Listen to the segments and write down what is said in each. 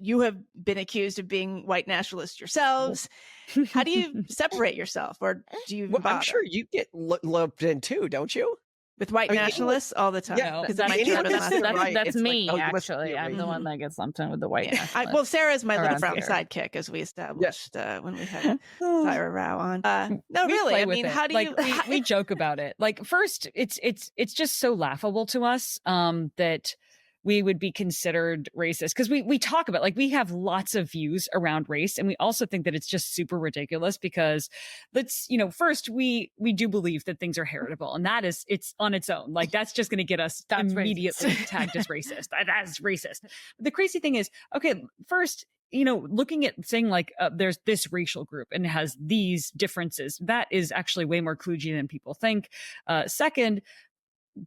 you have been accused of being white nationalists yourselves. How do you separate yourself, or do you even bother? I'm sure you get lumped in too, don't you? With white nationalists all the time. Yeah, because that's me, like, actually. I'm the one that gets lumped in with the white nationalists. Well, Sarah's my little brown here. sidekick, as we established when we had Sarah Rao on. No, really. I mean, how do you? We joke about it. Like, first, it's just so laughable to us that we would be considered racist, because we talk about, like, we have lots of views around race, and we also think that it's just super ridiculous because first we do believe that things are heritable, and it's on its own. Like, that's just going to get us immediately tagged as racist. That's racist. But the crazy thing is, okay, first, looking at saying like there's this racial group and it has these differences, that is actually way more kludgy than people think. Second,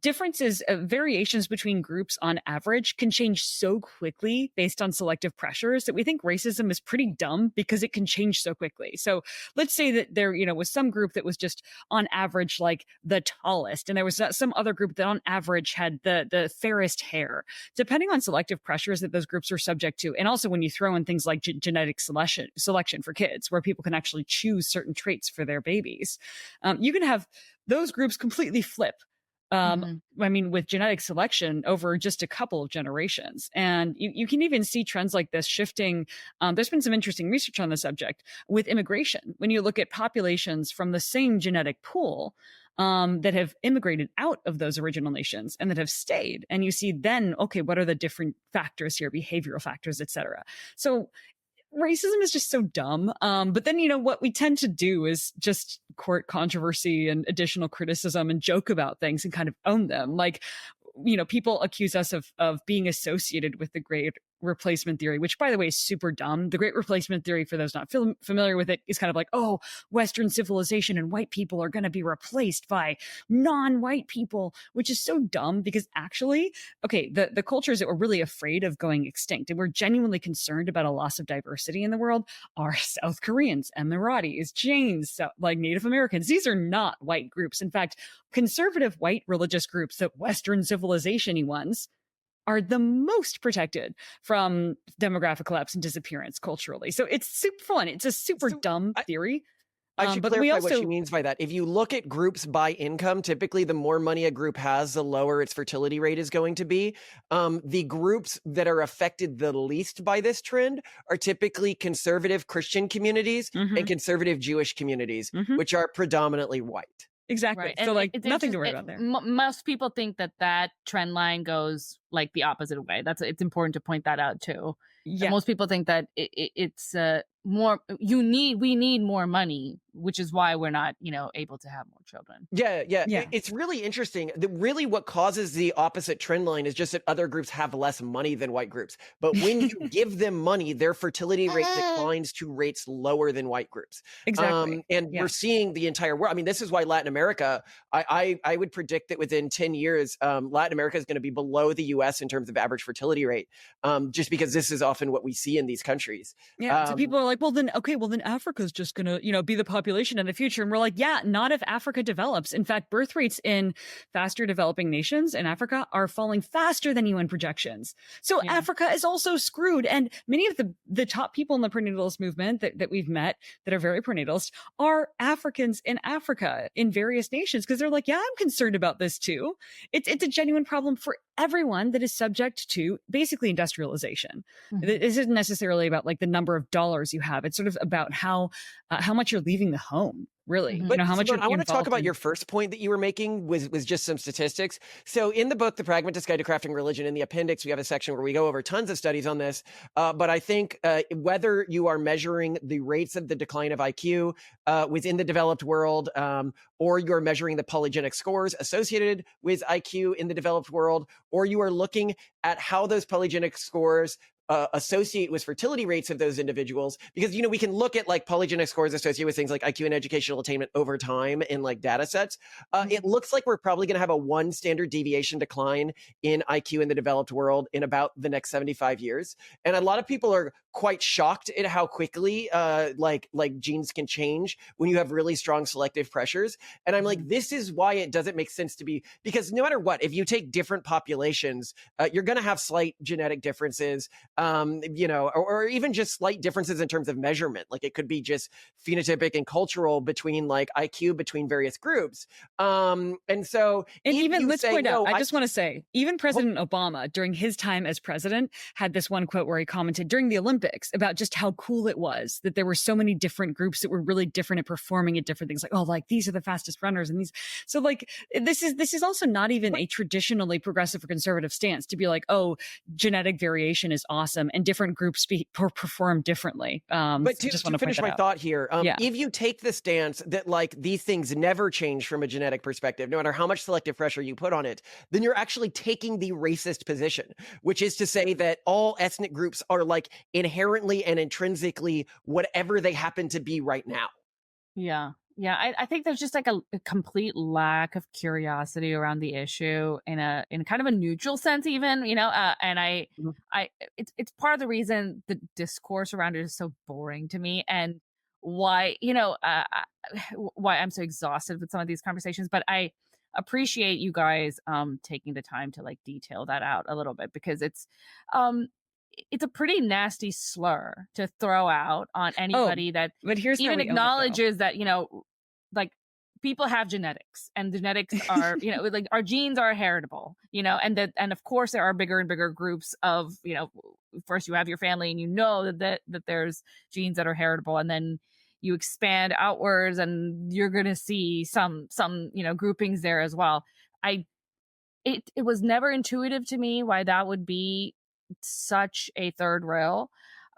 differences, variations between groups on average can change so quickly based on selective pressures that we think racism is pretty dumb because it can change so quickly. So let's say that there, was some group that was just on average like the tallest, and there was some other group that on average had the fairest hair. Depending on selective pressures that those groups are subject to, and also when you throw in things like genetic selection for kids, where people can actually choose certain traits for their babies, you can have those groups completely flip. I mean, with genetic selection over just a couple of generations. And you can even see trends like this shifting. There's been some interesting research on the subject with immigration. When you look at populations from the same genetic pool that have immigrated out of those original nations and that have stayed, and you see then, okay, what are the different factors here, behavioral factors, et cetera. So racism is just so dumb. But then, what we tend to do is just court controversy and additional criticism and joke about things and kind of own them. Like, people accuse us of being associated with the Great Replacement theory, which, by the way, is super dumb. The Great Replacement theory, for those not familiar with it, is kind of like, oh, Western civilization and white people are going to be replaced by non-white people, which is so dumb because actually, okay, the cultures that were really afraid of going extinct and were genuinely concerned about a loss of diversity in the world are South Koreans, Emiratis, Jains, so, like Native Americans. These are not white groups. In fact, conservative white religious groups, that Western civilization-y ones, are the most protected from demographic collapse and disappearance culturally. So it's super fun. It's a super dumb theory. I should but clarify what she means by that. If you look at groups by income, typically the more money a group has, the lower its fertility rate is going to be. The groups that are affected the least by this trend are typically conservative Christian communities and conservative Jewish communities, which are predominantly white. Exactly. Right. So, it's nothing to worry about there. Most people think that trend line goes like the opposite way. It's important to point that out too. Yeah. Most people think that it's more. We need more money, which is why we're not, able to have more children. Yeah. It's really interesting. Really, what causes the opposite trend line is just that other groups have less money than white groups. But when you give them money, their fertility rate declines to rates lower than white groups. Exactly. We're seeing the entire world. I mean, this is why Latin America. I would predict that within 10 years, Latin America is going to be below the U.S. in terms of average fertility rate, just because this is often what we see in these countries. Yeah. So people are like, well, then Africa's just going to, be the population in the future. And we're like, yeah, not if Africa develops. In fact, birth rates in faster developing nations in Africa are falling faster than UN projections. So Africa is also screwed. And many of the top people in the prenatalist movement that we've met that are very prenatalist are Africans in Africa in various nations, because they're like, yeah, I'm concerned about this too. It's a genuine problem for everyone that is subject to basically industrialization. This isn't necessarily about like the number of dollars you have. It's sort of about how much you're leaving the home, really. But how much Simone, I want to talk about in your first point that you were making was just some statistics. So in the book, The Pragmatist Guide to Crafting Religion, in the appendix, we have a section where we go over tons of studies on this. But I think whether you are measuring the rates of the decline of IQ within the developed world, or you're measuring the polygenic scores associated with IQ in the developed world, or you are looking at how those polygenic scores associate with fertility rates of those individuals, because we can look at like polygenic scores associated with things like IQ and educational attainment over time in like data sets. It looks like we're probably going to have a 1 standard deviation decline in IQ in the developed world in about the next 75 years. And a lot of people are quite shocked at how quickly like genes can change when you have really strong selective pressures. And I'm like, this is why it doesn't make sense to be, because no matter what, if you take different populations, you're going to have slight genetic differences. or even just slight differences in terms of measurement. Like it could be just phenotypic and cultural between like IQ between various groups. And even let's point out, I just want to say, even President Obama during his time as president had this one quote where he commented during the Olympics about just how cool it was that there were so many different groups that were really different at performing at different things. Like, oh, like these are the fastest runners and these. So like, this is also not even a traditionally progressive or conservative stance to be like, oh, genetic variation is awesome and different groups perform differently. But to finish my thought here, if you take the stance that like these things never change from a genetic perspective, no matter how much selective pressure you put on it, then you're actually taking the racist position, which is to say that all ethnic groups are like inherently and intrinsically whatever they happen to be right now. Yeah. I think there's just like a complete lack of curiosity around the issue in kind of a neutral sense, even, and it's part of the reason the discourse around it is so boring to me, and why, why I'm so exhausted with some of these conversations. But I appreciate you guys taking the time to like detail that out a little bit, because it's a pretty nasty slur to throw out on anybody that but here's even acknowledges that, like people have genetics, and genetics are, like our genes are heritable, and of course there are bigger and bigger groups of, first you have your family and that there's genes that are heritable, and then you expand outwards and you're going to see some groupings there as well. It was never intuitive to me why that would be such a third rail,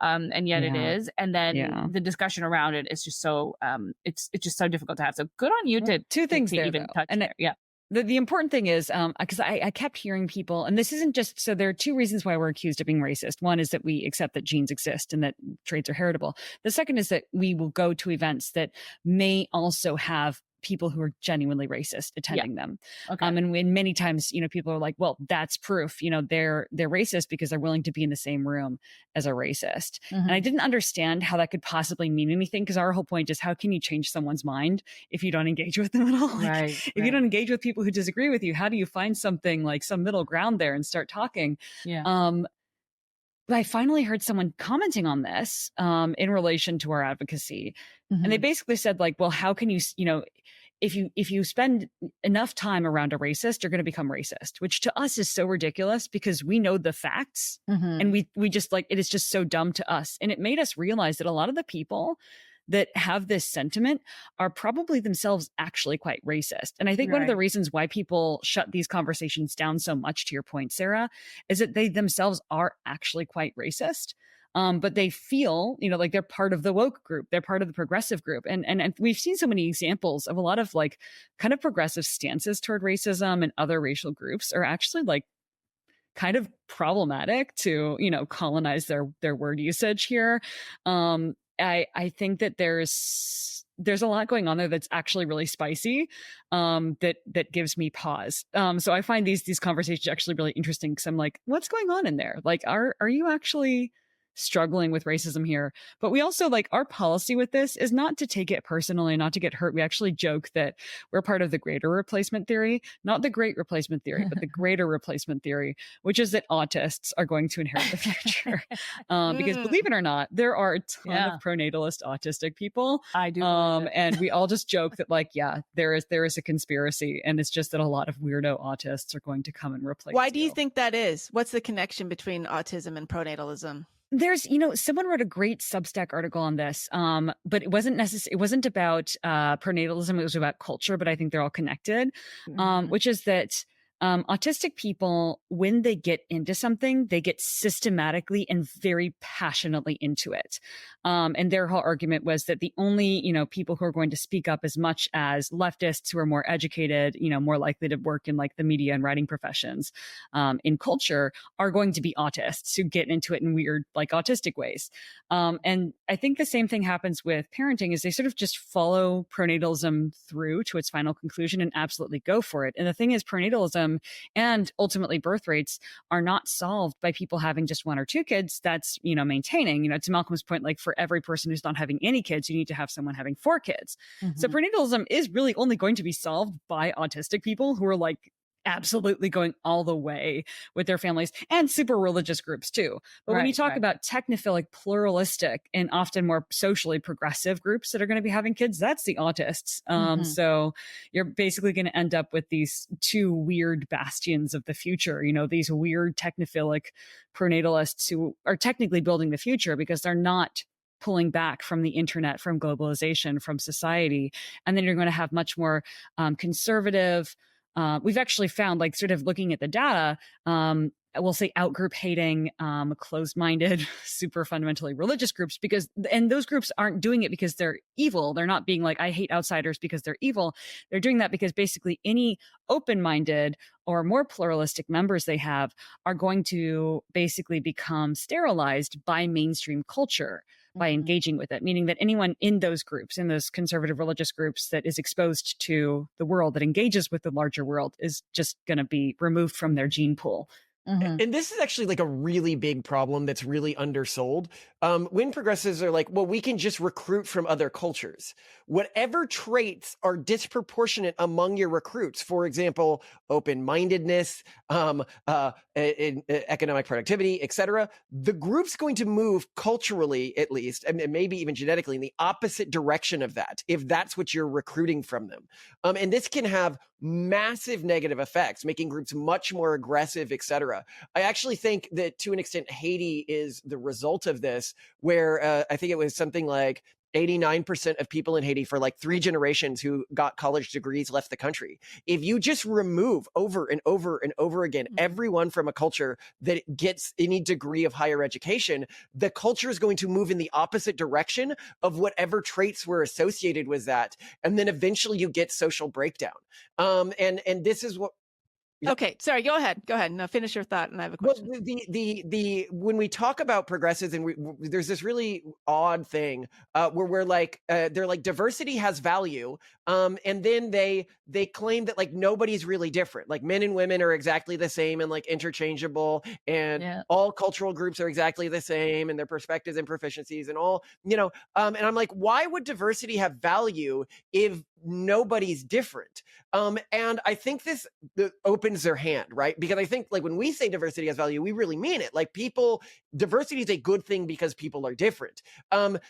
and yet it is. And then the discussion around it is just so it's just so difficult to have. So good on you to two things to there, even though. touch and there. Yeah. The important thing is, because I kept hearing people, and this isn't just, so there are two reasons why we're accused of being racist. One is that we accept that genes exist and that traits are heritable. The second is that we will go to events that may also have people who are genuinely racist attending them. Okay. And when many times, people are like, well, that's proof, they're racist because they're willing to be in the same room as a racist. Mm-hmm. And I didn't understand how that could possibly mean anything, because our whole point is, how can you change someone's mind if you don't engage with them at all? If you don't engage with people who disagree with you, how do you find something like some middle ground there and start talking? I finally heard someone commenting on this in relation to our advocacy. Mm-hmm. And they basically said, like, well, how can you, if you spend enough time around a racist, you're going to become racist, which to us is so ridiculous because we know the facts, mm-hmm. and we just like, it is just so dumb to us. And it made us realize that a lot of the people that have this sentiment are probably themselves actually quite racist. And I think one of the reasons why people shut these conversations down so much, to your point, Sarah, is that they themselves are actually quite racist. But they feel, like they're part of the woke group. They're part of the progressive group. And we've seen so many examples of a lot of like kind of progressive stances toward racism and other racial groups are actually like kind of problematic to, colonize their word usage here. I think that there's a lot going on there that's actually really spicy, that gives me pause. So I find these conversations actually really interesting, because I'm like, what's going on in there? Like, are you actually struggling with racism here? But we also, like, our policy with this is not to take it personally, not to get hurt. We actually joke that we're part of the greater replacement theory, not the great replacement theory, but the greater replacement theory, which is that autists are going to inherit the future. Because believe it or not, there are a ton of pro-natalist autistic people. I do. And we all just joke that, like, there is a conspiracy, and it's just that a lot of weirdo autists are going to come and replace. Why do you think that is? What's the connection between autism and pro-natalism? There's, someone wrote a great Substack article on this, but it wasn't it wasn't about pronatalism. It was about culture, but I think they're all connected, which is that autistic people, when they get into something, they get systematically and very passionately into it. And their whole argument was that the only, people who are going to speak up as much as leftists who are more educated, more likely to work in like the media and writing professions, in culture, are going to be autists who get into it in weird, like autistic ways. And I think the same thing happens with parenting, is they sort of just follow pronatalism through to its final conclusion and absolutely go for it. And the thing is, pronatalism and ultimately birth rates are not solved by people having just one or two kids. That's, maintaining, to Malcolm's point, like for every person who's not having any kids, you need to have someone having 4 kids. Mm-hmm. So pronatalism is really only going to be solved by autistic people who are like absolutely going all the way with their families, and super religious groups too. But when you talk about technophilic, pluralistic, and often more socially progressive groups that are going to be having kids, that's the autists. So you're basically going to end up with these two weird bastions of the future, these weird technophilic pro-natalists who are technically building the future because they're not pulling back from the internet, from globalization, from society. And then you're going to have much more conservative. We've actually found, like, sort of looking at the data, we'll say outgroup hating, closed-minded, super fundamentally religious groups, and those groups aren't doing it because they're evil. They're not being like, I hate outsiders because they're evil. They're doing that because basically any open-minded or more pluralistic members they have are going to basically become sterilized by mainstream culture by engaging with it, meaning that anyone in those groups, in those conservative religious groups that is exposed to the world, that engages with the larger world, is just going to be removed from their gene pool. And this is actually like a really big problem that's really undersold. When progressives are like, well, we can just recruit from other cultures. Whatever traits are disproportionate among your recruits, for example, open-mindedness, economic productivity, etc., the group's going to move culturally, at least, and maybe even genetically, in the opposite direction of that, if that's what you're recruiting from them. And this can have massive negative effects, making groups much more aggressive, etc. I actually think that to an extent, Haiti is the result of this, where I think it was something like 89% of people in Haiti for like 3 generations who got college degrees left the country. If you just remove over and over and over again everyone from a culture that gets any degree of higher education, the culture is going to move in the opposite direction of whatever traits were associated with that. And then eventually you get social breakdown. And this is what. Okay, sorry. Go ahead. Now finish your thought, and I have a question. Well, the when we talk about progressives, and there's this really odd thing where we're like, they're like, diversity has value, and then they claim that like nobody's really different, like men and women are exactly the same and like interchangeable, and all cultural groups are exactly the same, and their perspectives and proficiencies and all, and I'm like, why would diversity have value if nobody's different? And I think this opens their hand, right? Because I think like when we say diversity has value, we really mean it. Like diversity is a good thing because people are different.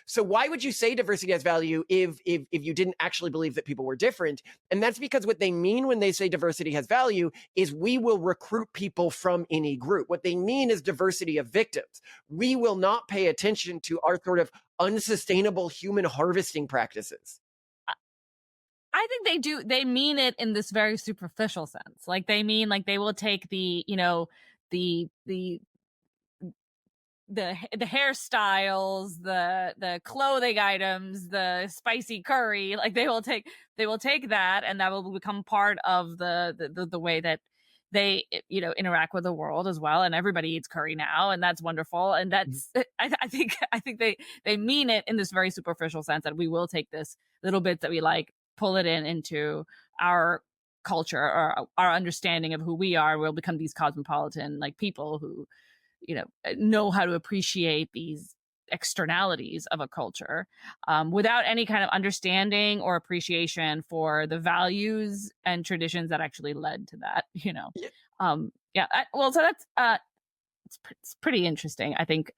So why would you say diversity has value if you didn't actually believe that people were different? And that's because what they mean when they say diversity has value is we will recruit people from any group. What they mean is diversity of victims. We will not pay attention to our sort of unsustainable human harvesting practices. I think they do. They mean it in this very superficial sense. Like they mean like they will take the hairstyles, the clothing items, the spicy curry. Like they will take that, and that will become part of the way that they interact with the world as well. And everybody eats curry now, and that's wonderful. And that's I think they mean it in this very superficial sense that we will take this little bit that we like, pull it into our culture or our understanding of who we are. We'll become these cosmopolitan like people who, know how to appreciate these externalities of a culture without any kind of understanding or appreciation for the values and traditions that actually led to that, so that's it's pretty interesting. I think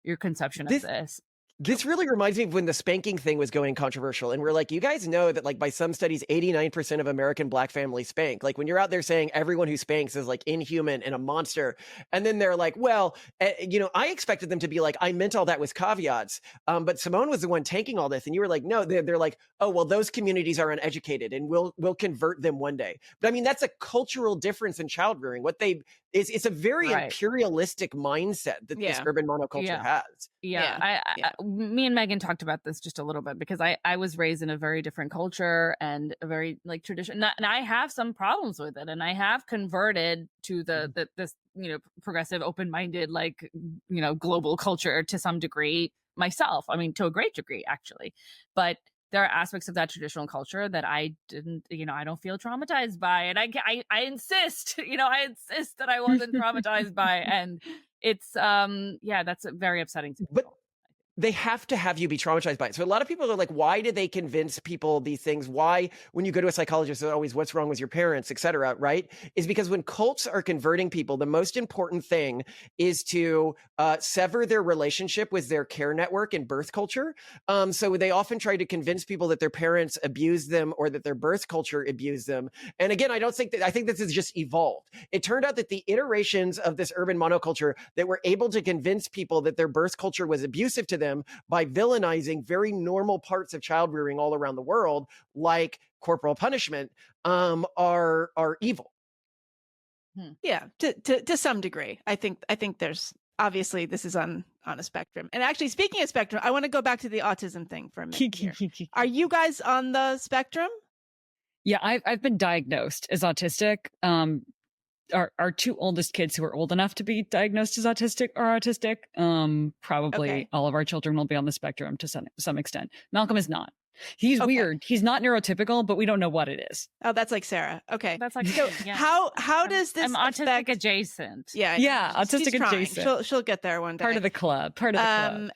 your conception of this. This really reminds me of when the spanking thing was going controversial. And we're like, you guys know that like by some studies, 89% of American Black families spank. Like when you're out there saying everyone who spanks is like inhuman and a monster. And then they're like, well, I expected them to be like, I meant all that with caveats. But Simone was the one tanking all this. And you were like, no, they're like, oh, well, those communities are uneducated and we'll convert them one day. But I mean, that's a cultural difference in child rearing. It's a very imperialistic mindset that this urban monoculture has. Me and Megan talked about this just a little bit because I was raised in a very different culture and a very like tradition, and I have some problems with it, and I have converted to this progressive, open-minded, like global culture to some degree myself. I mean, to a great degree actually, but there are aspects of that traditional culture that I didn't, I don't feel traumatized by, and I insist, I insist that I wasn't traumatized by, and it's that's very upsetting to me. But they have to have you be traumatized by it. So a lot of people are like, why do they convince people these things? Why, when you go to a psychologist, it's always what's wrong with your parents, et cetera, right? Is because when cults are converting people, the most important thing is to sever their relationship with their care network and birth culture. So they often try to convince people that their parents abused them or that their birth culture abused them. And again, I think this has just evolved. It turned out that the iterations of this urban monoculture that were able to convince people that their birth culture was abusive to them by villainizing very normal parts of child rearing all around the world, like corporal punishment, are evil. Yeah, to some degree. I think there's obviously this is on a spectrum. And actually, speaking of spectrum, I want to go back to the autism thing for a minute here. Are you guys on the spectrum? Yeah, I've been diagnosed as autistic. Our two oldest kids who are old enough to be diagnosed as autistic are autistic. Probably all of our children will be on the spectrum to some extent. Malcolm is not. He's weird. He's not neurotypical, but we don't know what it is. Oh, that's like Sarah. Okay. That's like, so yeah. How does this I'm autistic adjacent. Yeah, autistic adjacent. She'll get there one day. Part of the club.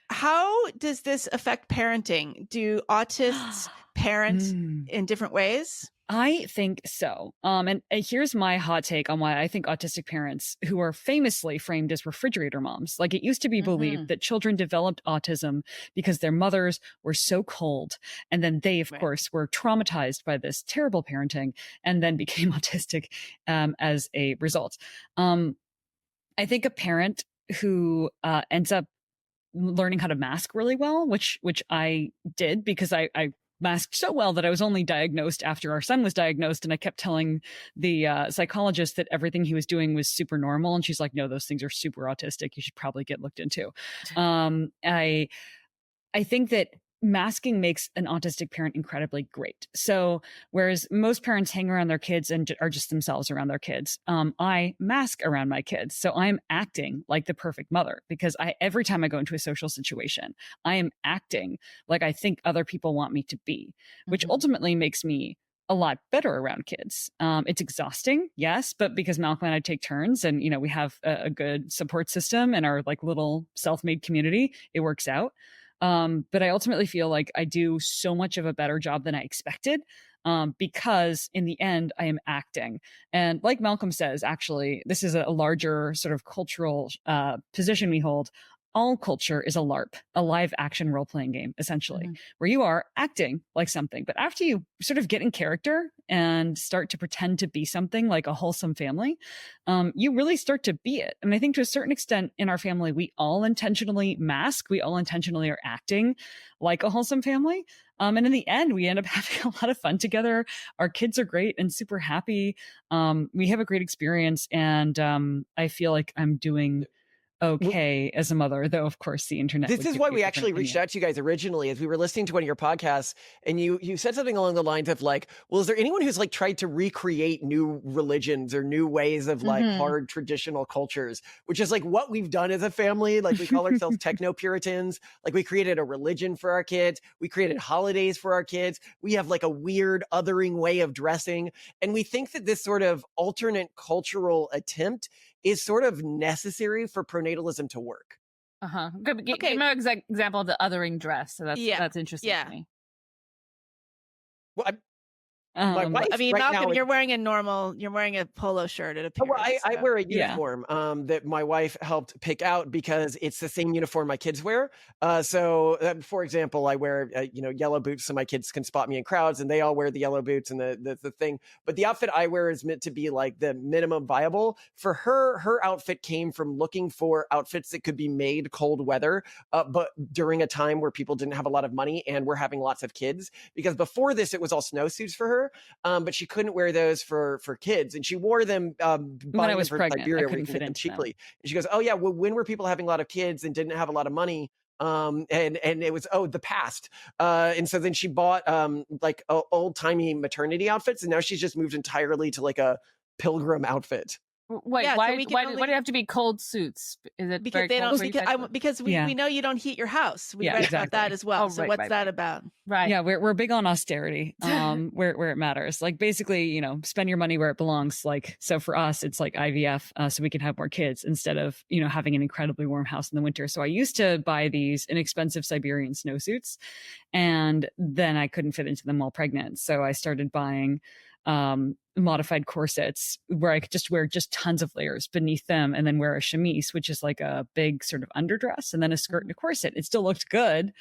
How does this affect parenting? Do autists parent in different ways? I think so. And here's my hot take on why I think autistic parents, who are famously framed as refrigerator moms, like it used to be believed that children developed autism because their mothers were so cold. And then they, of course, were traumatized by this terrible parenting and then became autistic as a result. I think a parent who ends up learning how to mask really well, which I did because I masked so well that I was only diagnosed after our son was diagnosed. And I kept telling the psychologist that everything he was doing was super normal. And she's like, no, those things are super autistic. You should probably get looked into. I think that masking makes an autistic parent incredibly great. So whereas most parents hang around their kids and are just themselves around their kids, I mask around my kids. So I'm acting like the perfect mother because every time I go into a social situation, I am acting like I think other people want me to be, which ultimately makes me a lot better around kids. It's exhausting, yes, but because Malcolm and I take turns and, we have a good support system and our like little self-made community, it works out. But I ultimately feel like I do so much of a better job than I expected because in the end, I am acting. And like Malcolm says, actually, this is a larger sort of cultural position we hold. All culture is a LARP, a live action role-playing game, essentially, where you are acting like something. But after you sort of get in character and start to pretend to be something like a wholesome family, you really start to be it. And I think to a certain extent in our family, we all intentionally mask. We all intentionally are acting like a wholesome family. And in the end, we end up having a lot of fun together. Our kids are great and super happy. We have a great experience. And I feel like I'm doing okay as a mother, though of course the internet. This is why we actually reached out to you guys originally, as we were listening to one of your podcasts, and you said something along the lines of like, well, is there anyone who's like tried to recreate new religions or new ways of like hard traditional cultures, which is like what we've done as a family. Like we call ourselves techno puritans. Like we created a religion for our kids. We created holidays for our kids. We have like a weird othering way of dressing. And we think that this sort of alternate cultural attempt is sort of necessary for pronatalism to work. Give me an example of the othering dress. So that's interesting to me. Well, my wife, I mean, right Malcolm, now, you're wearing a polo shirt. It appears. Well, I wear a uniform that my wife helped pick out because it's the same uniform my kids wear. For example, I wear yellow boots so my kids can spot me in crowds, and they all wear the yellow boots and the thing. But the outfit I wear is meant to be like the minimum viable. For her outfit came from looking for outfits that could be made cold weather, but during a time where people didn't have a lot of money and were having lots of kids. Because before this, it was all snowsuits for her. But she couldn't wear those for kids, and she wore them when I was pregnant. Siberia, where you can get them cheaply. And she goes, "Oh yeah, well, when were people having a lot of kids and didn't have a lot of money?" And it was the past. And so then she bought like old timey maternity outfits, and now she's just moved entirely to like a pilgrim outfit. Wait, Yeah, so why, we can why, only- why do you have to be cold suits? Is it because very they cold don't for you because, guys? because we know you don't heat your house. We Yeah, read exactly. about that as well. Oh, So right, what's right, that right. about? Right. Yeah, we're big on austerity, where it matters. Like basically, you know, spend your money where it belongs. Like, so for us, it's like IVF, so we can have more kids instead of, you know, having an incredibly warm house in the winter. So I used to buy these inexpensive Siberian snowsuits, and then I couldn't fit into them while pregnant. So I started buying modified corsets where I could just wear just tons of layers beneath them and then wear a chemise, which is like a big sort of underdress, and then a skirt and a corset. It still looked good.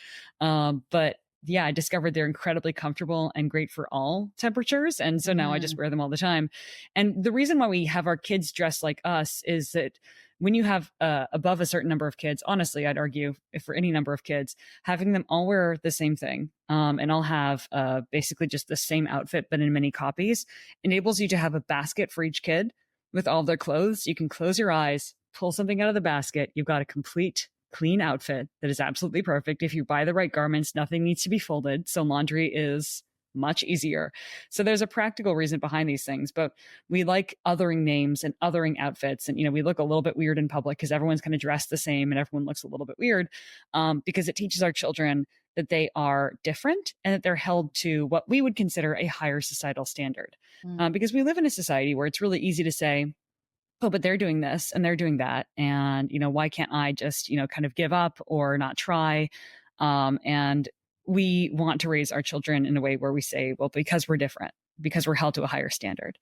But yeah, I discovered they're incredibly comfortable and great for all temperatures. And so now I just wear them all the time. And the reason why we have our kids dressed like us is that when you have above a certain number of kids, honestly, I'd argue if for any number of kids, having them all wear the same thing and all have basically just the same outfit, but in many copies, enables you to have a basket for each kid with all their clothes. You can close your eyes, pull something out of the basket. You've got a complete clean outfit that is absolutely perfect. If you buy the right garments, nothing needs to be folded. So laundry is much easier. So there's a practical reason behind these things, but we like othering names and othering outfits. And, you know, we look a little bit weird in public because everyone's kind of dressed the same and everyone looks a little bit weird because it teaches our children that they are different and that they're held to what we would consider a higher societal standard. Because we live in a society where it's really easy to say, oh, but they're doing this and they're doing that. And, you know, why can't I just, you know, kind of give up or not try? And we want to raise our children in a way where we say, well, because we're different, because we're held to a higher standard,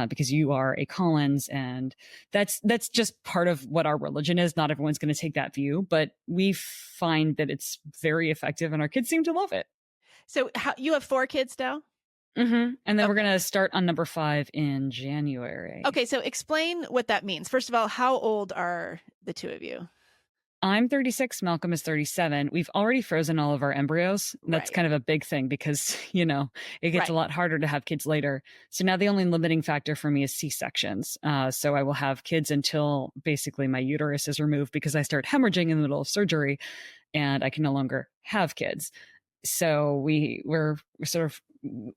because you are a Collins. And that's just part of what our religion is. Not everyone's going to take that view, but we find that it's very effective and our kids seem to love it. So you have 4 kids now? And then we're going to start on number 5 in January. Okay, so explain what that means. First of all, how old are the two of you? I'm 36. Malcolm is 37. We've already frozen all of our embryos. That's kind of a big thing because, you know, it gets a lot harder to have kids later. So now the only limiting factor for me is C-sections. So I will have kids until basically my uterus is removed because I start hemorrhaging in the middle of surgery and I can no longer have kids. So we're sort of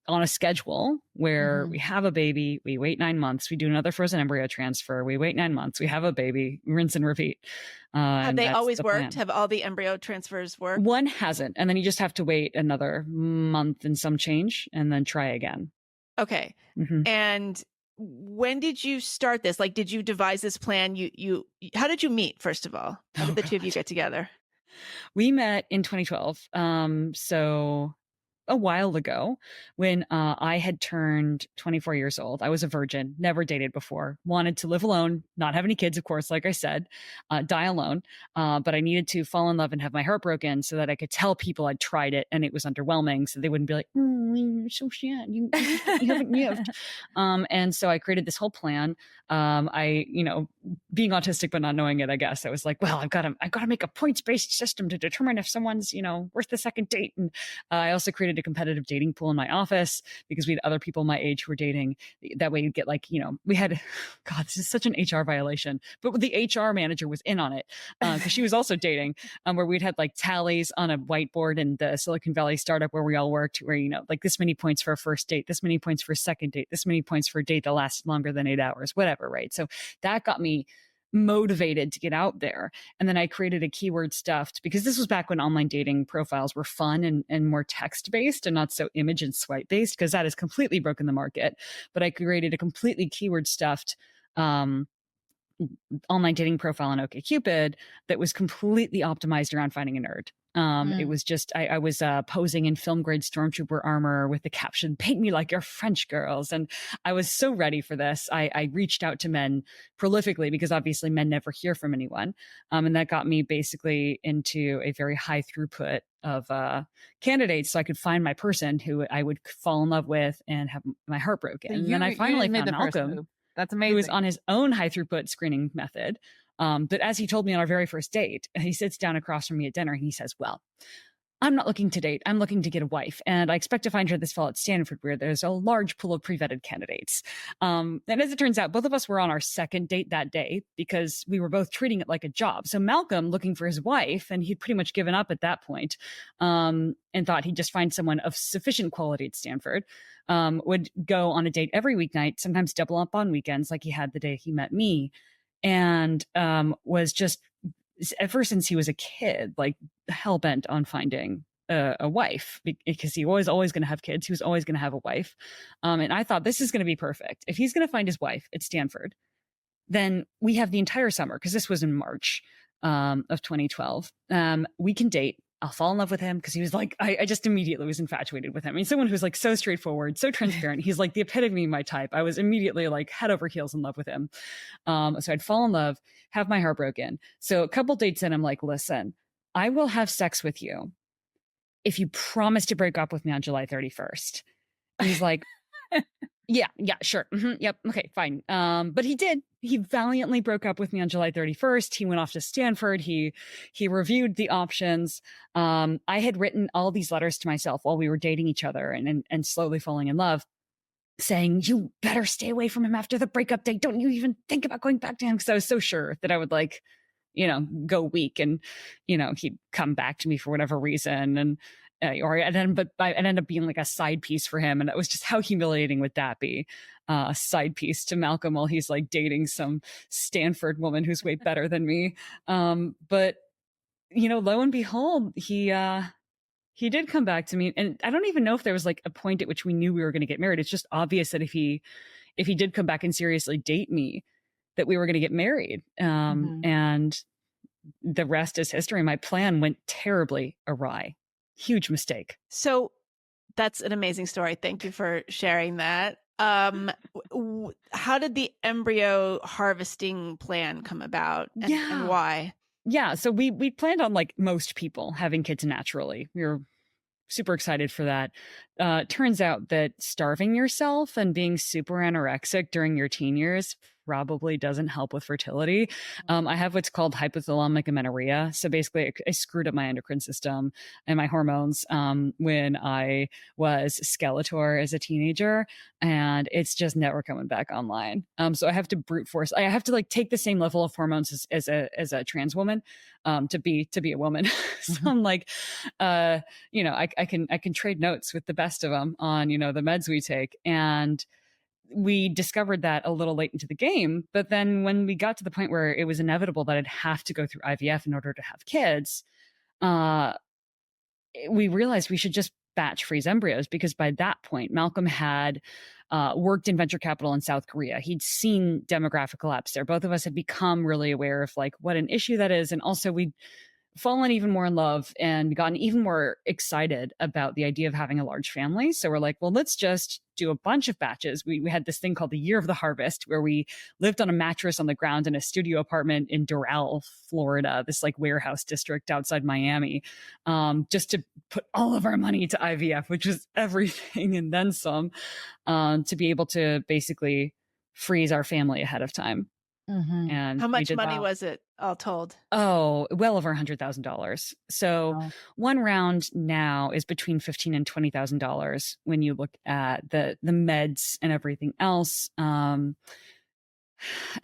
on a schedule where we have a baby, we wait 9 months, we do another frozen embryo transfer, we wait 9 months, we have a baby, rinse and repeat. Have they always worked? Have all the embryo transfers worked? One hasn't. And then you just have to wait another month and some change and then try again. Okay. And when did you start this? Like, did you devise this plan? How did you meet, first of all? How did the two of you get together? We met in 2012. So a while ago when I had turned 24 years old. I was a virgin, never dated before, wanted to live alone, not have any kids, of course, like I said, die alone. But I needed to fall in love and have my heart broken so that I could tell people I'd tried it and it was underwhelming. So they wouldn't be like, you're so sad. You haven't lived. And so I created this whole plan. I, being autistic, but not knowing it, I guess I was like, well, I've got to make a points-based system to determine if someone's, worth the second date. And I also created a competitive dating pool in my office because we had other people my age who were dating. That way you'd get we had, God, this is such an HR violation, but the HR manager was in on it because she was also dating, where we'd had tallies on a whiteboard in the Silicon Valley startup where we all worked, where, this many points for a first date, this many points for a second date, this many points for a date that lasted longer than 8 hours, whatever. Right. So that got me motivated to get out there. And then I created a keyword stuffed, because this was back when online dating profiles were fun and more text based and not so image and swipe based, because that has completely broken the market. But I created a completely keyword stuffed online dating profile on OkCupid that was completely optimized around finding a nerd. It was just, I was posing in film grade stormtrooper armor with the caption, "Paint me like your French girls." And I was so ready for this. I reached out to men prolifically because obviously men never hear from anyone. And that got me basically into a very high throughput of candidates so I could find my person who I would fall in love with and have my heart broken. And then I finally found Malcolm. That's amazing. He was on his own high throughput screening method. But as he told me on our very first date, he sits down across from me at dinner and he says, "Well, I'm not looking to date. I'm looking to get a wife. And I expect to find her this fall at Stanford, where there's a large pool of pre-vetted candidates. And as it turns out, both of us were on our second date that day because we were both treating it like a job. So Malcolm, looking for his wife, and he'd pretty much given up at that point, and thought he'd just find someone of sufficient quality at Stanford, would go on a date every weeknight, sometimes double up on weekends like he had the day he met me, and was just, ever since he was a kid, like hell-bent on finding a wife, because he was always going to have kids. He was always going to have a wife. And I thought, this is going to be perfect. If he's going to find his wife at Stanford, then we have the entire summer, because this was in March of 2012. We can date. I'll fall in love with him, because he was like, I just immediately was infatuated with him. I mean, someone who's like so straightforward, so transparent. He's like the epitome of my type. I was immediately like head over heels in love with him. So I'd fall in love, have my heart broken. So a couple dates in, I'm like, listen, I will have sex with you if you promise to break up with me on July 31st. And he's like, yeah, sure. Yep. Okay, fine. But he did. He valiantly broke up with me on July 31st. He went off to Stanford. He reviewed the options. I had written all these letters to myself while we were dating each other and slowly falling in love, saying, you better stay away from him after the breakup date. Don't you even think about going back to him. Because I was so sure that I would like, go weak and, he'd come back to me for whatever reason. And I'd end up being like a side piece for him. And it was just, how humiliating would that be? A side piece to Malcolm while he's like dating some Stanford woman who's way better than me. But lo and behold, he did come back to me. And I don't even know if there was like a point at which we knew we were going to get married. It's just obvious that if he did come back and seriously date me, that we were going to get married. And the rest is history. My plan went terribly awry. Huge mistake. So that's an amazing story. Thank you for sharing that. How did the embryo harvesting plan come about, and why? Yeah, so we planned on, like most people, having kids naturally. We were super excited for that. Turns out that starving yourself and being super anorexic during your teen years probably doesn't help with fertility. I have what's called hypothalamic amenorrhea. So basically, I screwed up my endocrine system and my hormones when I was Skeletor as a teenager, and it's just never coming back online. So I have to brute force. I have to like take the same level of hormones as a trans woman to be a woman. So I'm like, I can trade notes with the best of them on the meds we take. And we discovered that a little late into the game. But then when we got to the point where it was inevitable that I'd have to go through IVF in order to have kids, we realized we should just batch freeze embryos, because by that point, Malcolm had worked in venture capital in South Korea. He'd seen demographic collapse there. Both of us had become really aware of like what an issue that is. And also we'd fallen even more in love and gotten even more excited about the idea of having a large family. So we're like, well, let's just do a bunch of batches. We had this thing called the Year of the Harvest, where we lived on a mattress on the ground in a studio apartment in Doral, Florida, this like warehouse district outside Miami, just to put all of our money to IVF, which was everything and then some, to be able to basically freeze our family ahead of time. And how much money was it all told? Oh, well over $100,000. So one round now is between $15,000 and $20,000 when you look at the meds and everything else. And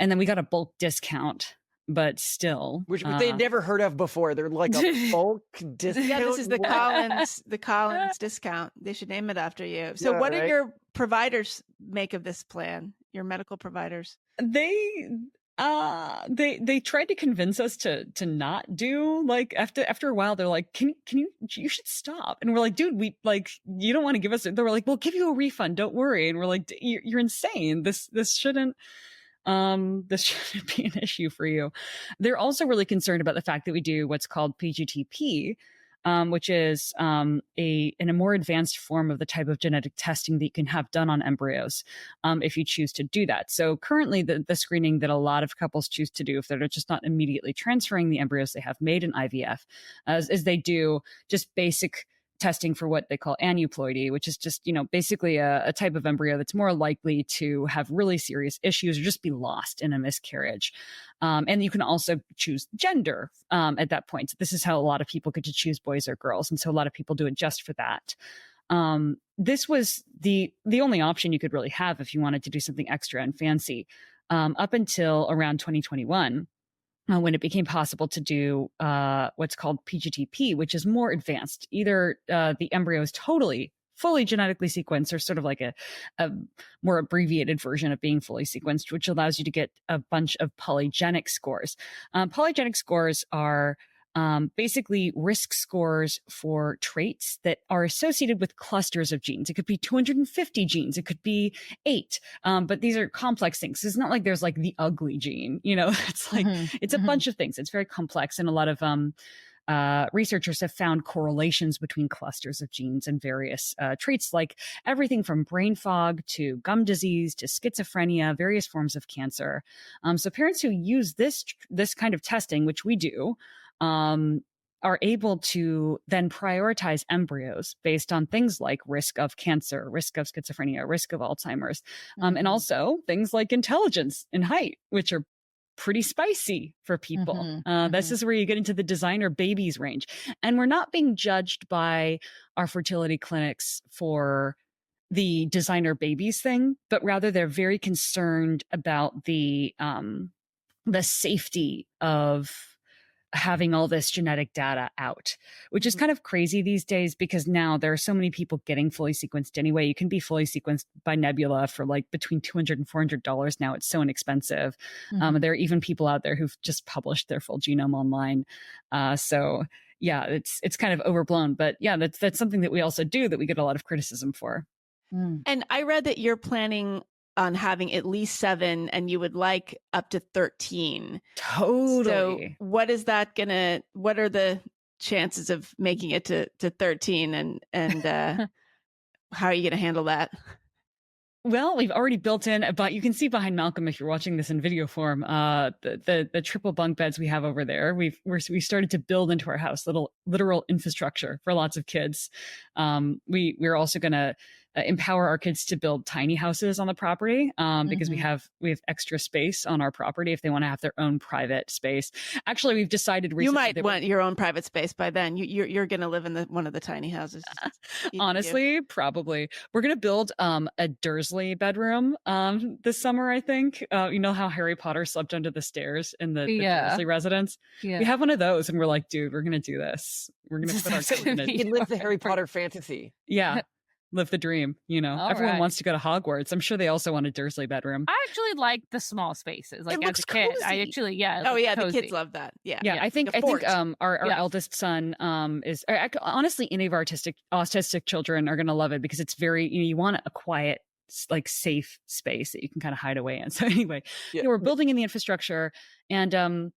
then we got a bulk discount, but still, which they'd never heard of before. They're like a bulk discount. Yeah, this is the Collins discount. They should name it after you. So, what did your providers make of this plan? Your medical providers? They tried to convince us to not do, like, after a while they're like, you should stop. And we're like, dude, you don't want to give us, they were like, we'll give you a refund, don't worry. And we're like, you're insane. This shouldn't be an issue for you. They're also really concerned about the fact that we do what's called PGTP, which is a more advanced form of the type of genetic testing that you can have done on embryos if you choose to do that. So currently the screening that a lot of couples choose to do if they're just not immediately transferring the embryos they have made in IVF is they do just basic testing for what they call aneuploidy, which is just, basically a type of embryo that's more likely to have really serious issues or just be lost in a miscarriage. And you can also choose gender at that point. So this is how a lot of people get to choose boys or girls. And so a lot of people do it just for that. This was the only option you could really have if you wanted to do something extra and fancy, up until around 2021. When it became possible to do what's called PGTP, which is more advanced. Either the embryo is fully genetically sequenced, or sort of like a more abbreviated version of being fully sequenced, which allows you to get a bunch of polygenic scores. Polygenic scores are basically risk scores for traits that are associated with clusters of genes. It could be 250 genes. It could be 8. But these are complex things. It's not like there's like the ugly gene, it's like, it's a bunch of things. It's very complex. And a lot of researchers have found correlations between clusters of genes and various traits, like everything from brain fog to gum disease to schizophrenia, various forms of cancer. So parents who use this kind of testing, which we do, are able to then prioritize embryos based on things like risk of cancer, risk of schizophrenia, risk of Alzheimer's, and also things like intelligence and height, which are pretty spicy for people. This is where you get into the designer babies range. And we're not being judged by our fertility clinics for the designer babies thing, but rather they're very concerned about the safety of having all this genetic data out, which is kind of crazy these days because now there are so many people getting fully sequenced anyway. You can be fully sequenced by Nebula for like between $200 and $400 now. It's so inexpensive. There are even people out there who've just published their full genome online. So yeah, it's kind of overblown, but yeah, that's something that we also do that we get a lot of criticism for. And I read that you're planning on having at least 7 and you would like up to 13. Totally. So what are the chances of making it to 13 and how are you going to handle that? Well, we've already built in, but you can see behind Malcolm if you're watching this in video form, the triple bunk beds we have over there. We started to build into our house literal infrastructure for lots of kids. We're also going to empower our kids to build tiny houses on the property because we have extra space on our property if they want to have their own private space. Actually, we've decided recently you might want your own private space by then. You're going to live in one of the tiny houses. Honestly, probably. We're going to build a Dursley bedroom this summer, I think. You know how Harry Potter slept under the stairs in the Dursley residence? Yeah. We have one of those and we're like, dude, we're going to do this. We're going to put our kids in it. You can live the Harry Potter fantasy. Yeah. Live the dream, everyone wants to go to Hogwarts. I'm sure they also want a Dursley bedroom. I actually like the small spaces. Like as a kid, cozy. I actually, the kids love that. Yeah. I think our eldest son is honestly any of our autistic children are going to love it because it's very, you want a quiet, like safe space that you can kind of hide away in. So anyway, we're building in the infrastructure and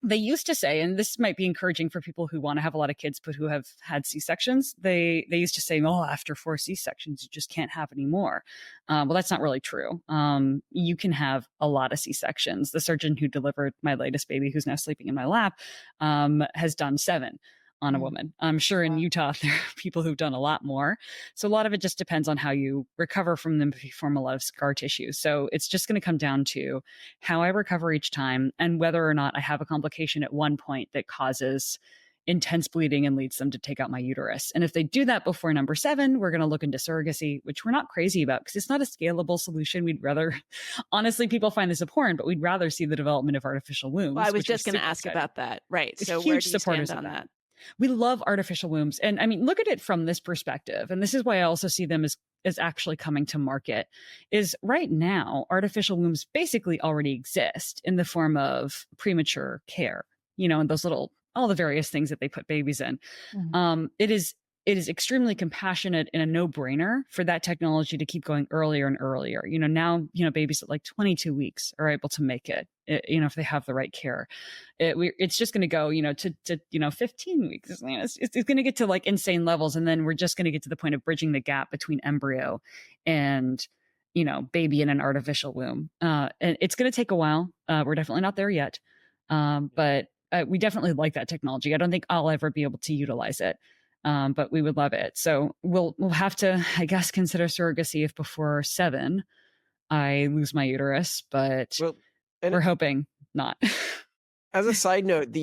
they used to say, and this might be encouraging for people who want to have a lot of kids, but who have had C-sections. They used to say, after 4 C-sections, you just can't have any more. Well, that's not really true. You can have a lot of C-sections. The surgeon who delivered my latest baby, who's now sleeping in my lap, has done 7 on a woman. I'm sure in Utah, there are people who've done a lot more. So a lot of it just depends on how you recover from them if you form a lot of scar tissue. So it's just going to come down to how I recover each time and whether or not I have a complication at one point that causes intense bleeding and leads them to take out my uterus. And if they do that before number 7, we're going to look into surrogacy, which we're not crazy about because it's not a scalable solution. We'd rather, honestly, people find this abhorrent, but we'd rather see the development of artificial wombs. Well, I was just going to ask about that. Right. So where do you stand on that? We love artificial wombs. And I mean, look at it from this perspective. And this is why I also see them as actually coming to market is right now, artificial wombs basically already exist in the form of premature care, and those all the various things that they put babies in. It is extremely compassionate and a no-brainer for that technology to keep going earlier and earlier. Now, babies at like 22 weeks are able to make it, if they have the right care. It's just going to go, to 15 weeks. It's going to get to like insane levels. And then we're just going to get to the point of bridging the gap between embryo and, baby in an artificial womb. And it's going to take a while. We're definitely not there yet. But we definitely like that technology. I don't think I'll ever be able to utilize it. But we would love it. So we'll have to, I guess, consider surrogacy if before 7 I lose my uterus, but we're hoping not. As a side note,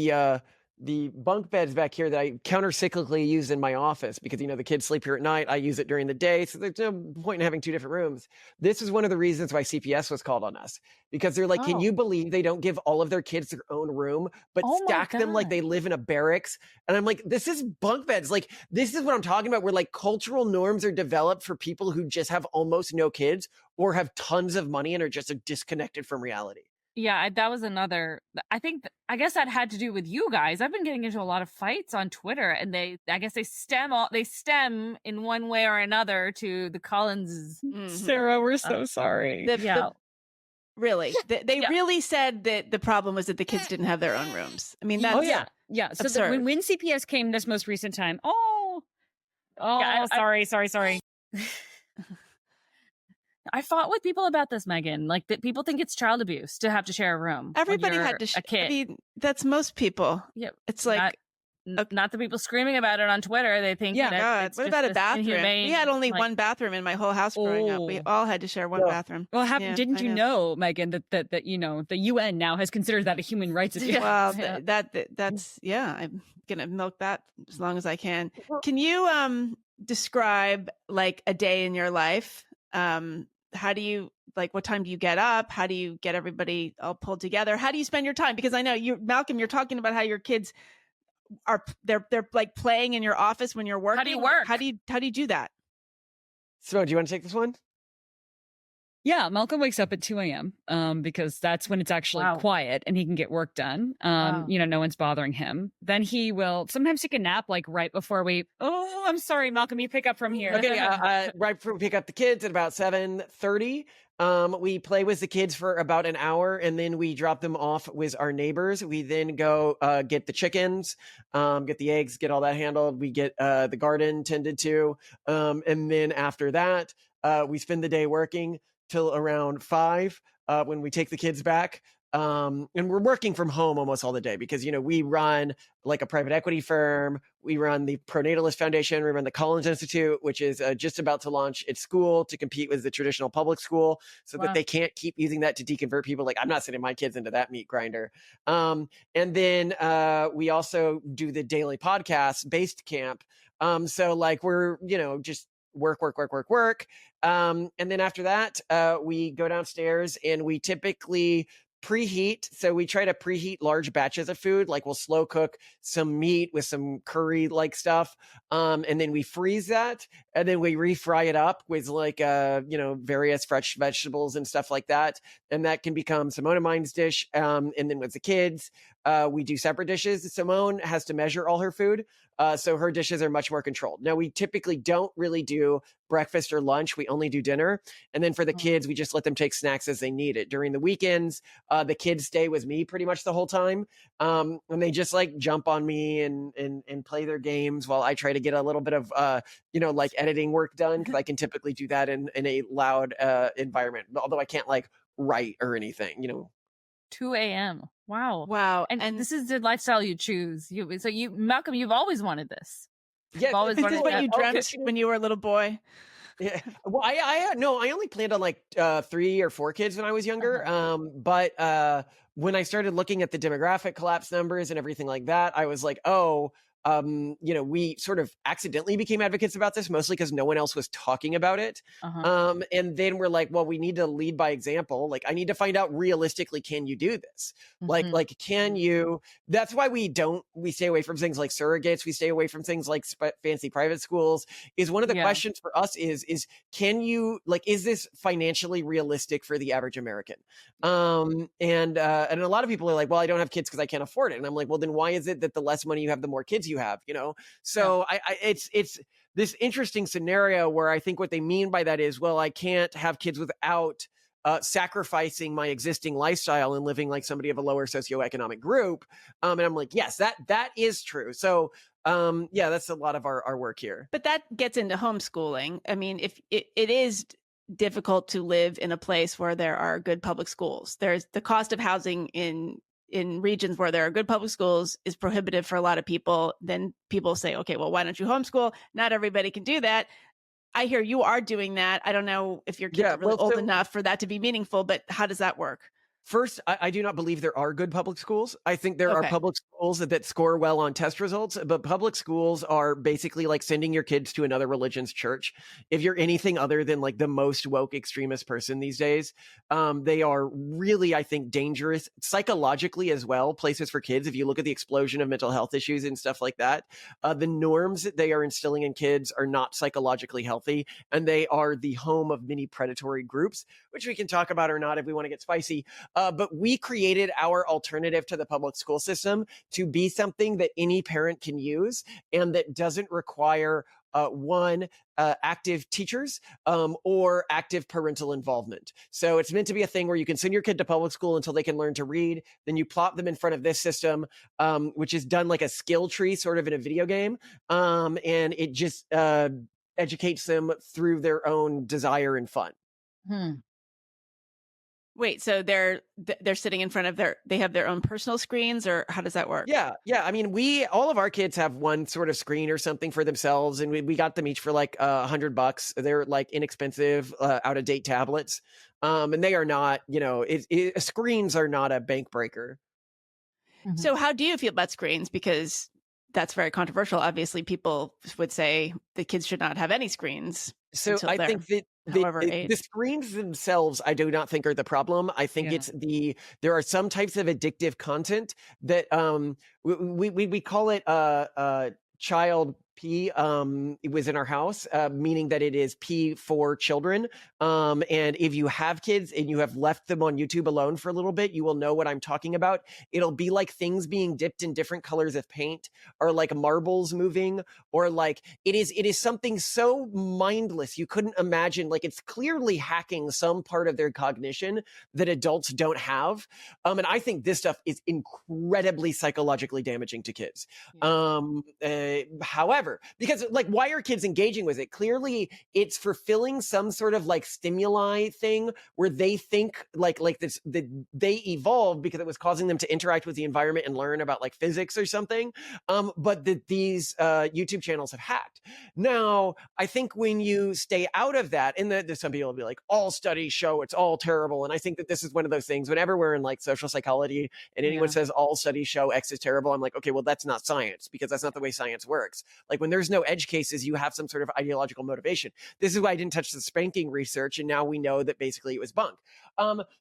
the bunk beds back here that I counter-cyclically use in my office because, the kids sleep here at night. I use it during the day. So there's no point in having 2 different rooms. This is one of the reasons why CPS was called on us, because they're like, can you believe they don't give all of their kids their own room, but stack them like they live in a barracks? And I'm like, this is bunk beds. Like, this is what I'm talking about, where like cultural norms are developed for people who just have almost no kids or have tons of money and are just disconnected from reality. Yeah, that was another. I guess that had to do with you guys. I've been getting into a lot of fights on Twitter, and I guess they stem in one way or another to the Collins. Sarah, we're so sorry. Really, they really said that the problem was that the kids didn't have their own rooms. I mean, that's yeah. So when CPS came this most recent time, sorry. I fought with people about this, Megan. Like, that people think it's child abuse to have to share a room. Everybody had to share. I mean, that's most people. Yeah, it's like not the people screaming about it on Twitter. They think, God, what about a bathroom? We had only one bathroom in my whole house growing up. We all had to share one bathroom. Well, didn't you know, Megan, that the UN now has considered that a human rights abuse? Well, that's I'm gonna milk that as long as I can. Can you describe like a day in your life? How do you, like, what time do you get up? How do you get everybody all pulled together? How do you spend your time? Because I know Malcolm, you're talking about how your kids they're like playing in your office when you're working. How do you work? How do you do that? Simone, do you want to take this one? Yeah, Malcolm wakes up at 2 a.m. Because that's when it's actually quiet and he can get work done. No one's bothering him. Then sometimes he can nap like right before I'm sorry, Malcolm, you pick up from here. Okay, right before we pick up the kids at about 7:30. We play with the kids for about an hour and then we drop them off with our neighbors. We then go get the chickens, get the eggs, get all that handled. We get the garden tended to. And then after that, we spend the day working till around 5 when we take the kids back. And we're working from home almost all the day because, we run like a private equity firm. We run the Pro-Natalist Foundation. We run the Collins Institute, which is just about to launch its school to compete with the traditional public school so that they can't keep using that to deconvert people. Like, I'm not sending my kids into that meat grinder. And then we also do the daily podcast based camp. So like we're, just work. And then after that, we go downstairs and we typically preheat. So we try to preheat large batches of food. Like we'll slow cook some meat with some curry like stuff. And then we freeze that and then we refry it up with like, various fresh vegetables and stuff like that. And that can become Simone and mine's dish. And then with the kids, we do separate dishes. Simone has to measure all her food. So her dishes are much more controlled. Now, we typically don't really do breakfast or lunch. We only do dinner. And then for the kids, we just let them take snacks as they need it. During the weekends, the kids stay with me pretty much the whole time. And they just like jump on me and play their games while I try to get a little bit of, like editing work done. Cause I can typically do that in a loud environment, although I can't like write or anything, 2 a.m. Wow. And this is the lifestyle you choose. Malcolm, you've always wanted this. Yeah, this is what you dreamt when you were a little boy. Yeah. Well, I only planned on like 3 or 4 kids when I was younger. But when I started looking at the demographic collapse numbers and everything like that, I was like, we sort of accidentally became advocates about this, mostly because no one else was talking about it. And then we're like, well, we need to lead by example. Like, I need to find out realistically, can you do this? Like, can you? That's why we stay away from things like surrogates. We stay away from things like fancy private schools. Is one of the questions for us is can you, like, is this financially realistic for the average American? And a lot of people are like, well, I don't have kids because I can't afford it. And I'm like, well, then why is it that the less money you have, the more kids you have, So it's this interesting scenario where I think what they mean by that is, well, I can't have kids without sacrificing my existing lifestyle and living like somebody of a lower socioeconomic group. And I'm like, yes, that is true. So that's a lot of our work here. But that gets into homeschooling. I mean, if it is difficult to live in a place where there are good public schools, there's the cost of housing in in regions where there are good public schools is prohibitive for a lot of people, then people say, okay, well, why don't you homeschool? Not everybody can do that. I hear you are doing that. I don't know if your kids are really old enough for that to be meaningful, but how does that work? First, I do not believe there are good public schools. I think there are public schools that score well on test results, but public schools are basically like sending your kids to another religion's church. If you're anything other than like the most woke extremist person these days, they are really, I think, dangerous psychologically as well, places for kids. If you look at the explosion of mental health issues and stuff like that, the norms that they are instilling in kids are not psychologically healthy, and they are the home of many predatory groups, which we can talk about or not if we want to get spicy. But we created our alternative to the public school system to be something that any parent can use and that doesn't require active teachers or active parental involvement. So it's meant to be a thing where you can send your kid to public school until they can learn to read. Then you plop them in front of this system, which is done like a skill tree, sort of in a video game. And it just educates them through their own desire and fun. Wait, so they're sitting in front of they have their own personal screens, or how does that work? Yeah. I mean, all of our kids have one sort of screen or something for themselves, and we got them each for like $100. They're like inexpensive, out of date tablets, and they are not, screens are not a bank breaker. So how do you feel about screens? Because that's very controversial. Obviously, people would say the kids should not have any screens. So I think that the screens themselves, I do not think are the problem. I think it's there are some types of addictive content that we call it child P. It was in our house, meaning that it is P for children. And if you have kids and you have left them on YouTube alone for a little bit, you will know what I'm talking about. It'll be like things being dipped in different colors of paint, or like marbles moving, or like it is something so mindless you couldn't imagine. Like it's clearly hacking some part of their cognition that adults don't have. And I think this stuff is incredibly psychologically damaging to kids. However, because like, why are kids engaging with it? Clearly it's fulfilling some sort of like stimuli thing where they think like this, that they evolved because it was causing them to interact with the environment and learn about like physics or something. But that these YouTube channels have hacked. Now, I think when you stay out of that, and some people will be like, all studies show it's all terrible. And I think that this is one of those things, whenever we're in like social psychology and anyone says all studies show X is terrible, I'm like, okay, well, that's not science, because that's not the way science works. Like when there's no edge cases, you have some sort of ideological motivation. This is why I didn't touch the spanking research. And now we know that basically it was bunk.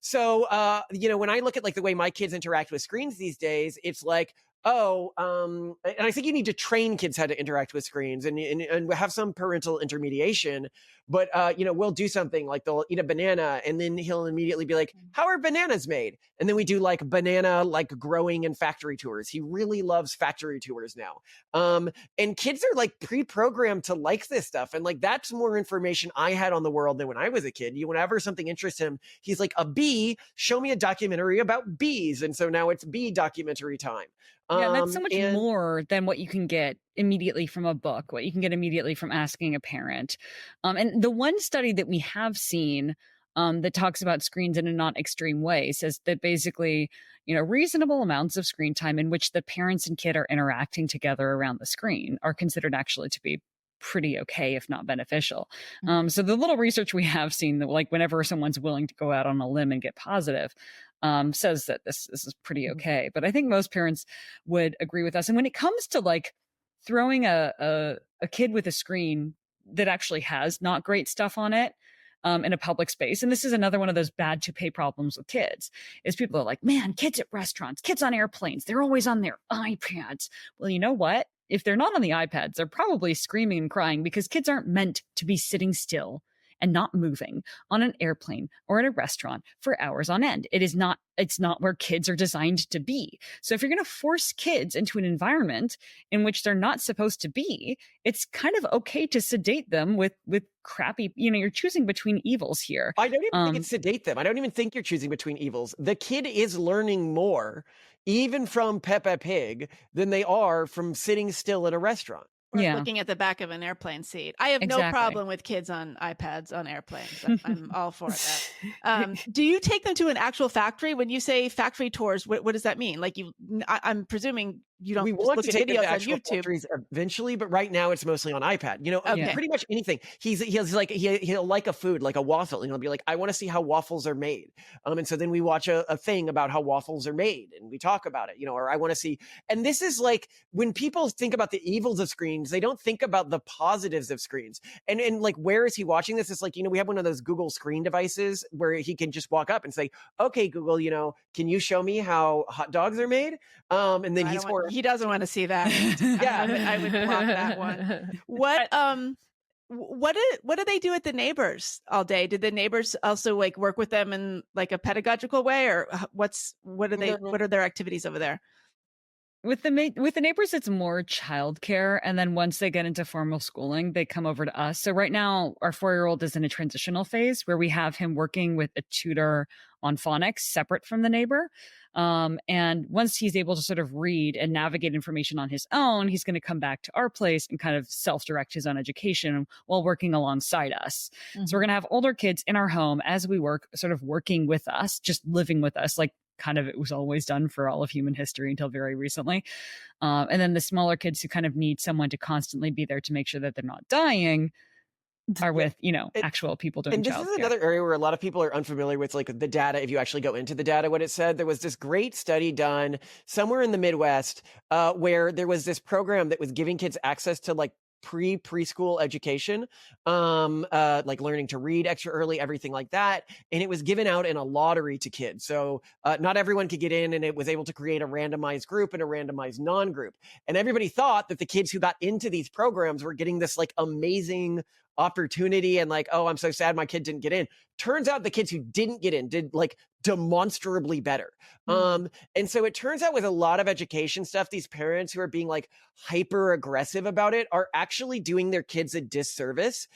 So when I look at like the way my kids interact with screens these days, it's like, and I think you need to train kids how to interact with screens and have some parental intermediation. But, we'll do something like they'll eat a banana and then he'll immediately be like, how are bananas made? And then we do like banana, like growing and factory tours. He really loves factory tours now. And kids are like pre-programmed to like this stuff. And like, that's more information I had on the world than when I was a kid. Whenever something interests him, he's like, a bee, show me a documentary about bees. And so now it's bee documentary time. Yeah, that's so much more than what you can get immediately from a book, what you can get immediately from asking a parent. And the one study that we have seen that talks about screens in a not extreme way says that basically, reasonable amounts of screen time in which the parents and kid are interacting together around the screen are considered actually to be pretty okay, if not beneficial. So the little research we have seen that like whenever someone's willing to go out on a limb and get positive, says that this is pretty okay. But I think most parents would agree with us. And when it comes to like throwing a kid with a screen that actually has not great stuff on it, in a public space. And this is another one of those bad to pay problems with kids, is people are like, man, kids at restaurants, kids on airplanes, they're always on their iPads. Well, you know what? If they're not on the iPads, they're probably screaming and crying, because kids aren't meant to be sitting still and not moving on an airplane or at a restaurant for hours on end. It's not where kids are designed to be. So if you're going to force kids into an environment in which they're not supposed to be, it's kind of okay to sedate them with crappy, you're choosing between evils here. I don't even think it's sedate them. I don't even think you're choosing between evils. The kid is learning more, even from Peppa Pig, than they are from sitting still in a restaurant. Or looking at the back of an airplane seat. I have no problem with kids on iPads on airplanes. I'm all for that. Do you take them to an actual factory? When you say factory tours, what does that mean? Like I'm presuming you don't just look at videos on YouTube eventually, but right now it's mostly on iPad. Pretty much anything. He'll like a food, like a waffle, and he'll be like, I want to see how waffles are made. And so then we watch a thing about how waffles are made, and we talk about it. Or I want to see. And this is like when people think about the evils of screens, they don't think about the positives of screens. And like, where is he watching this? It's like, we have one of those Google screen devices where he can just walk up and say, okay, Google, can you show me how hot dogs are made? And then he doesn't want to see that. Yeah, I would block that one. What do they do with the neighbors all day? Did the neighbors also like work with them in like a pedagogical way, or what are their activities over there? With the neighbors, it's more childcare, and then once they get into formal schooling, they come over to us. So right now, our 4-year-old is in a transitional phase where we have him working with a tutor on phonics separate from the neighbor. And once he's able to sort of read and navigate information on his own, he's going to come back to our place and kind of self-direct his own education while working alongside us. Mm-hmm. So we're going to have older kids in our home as we work, sort of working with us, just living with us, like kind of it was always done for all of human history until very recently. And then the smaller kids who kind of need someone to constantly be there to make sure that they're not dying are with, actual people doing childcare. And this is another area where a lot of people are unfamiliar with like the data. If you actually go into the data, what it said, there was this great study done somewhere in the Midwest where there was this program that was giving kids access to like preschool education, like learning to read extra early, everything like that. And it was given out in a lottery to kids. So not everyone could get in, and it was able to create a randomized group and a randomized non-group. And everybody thought that the kids who got into these programs were getting this like amazing opportunity and like, oh, I'm so sad my kid didn't get in. Turns out the kids who didn't get in did like demonstrably better. And so it turns out with a lot of education stuff, these parents who are being like hyper aggressive about it are actually doing their kids a disservice.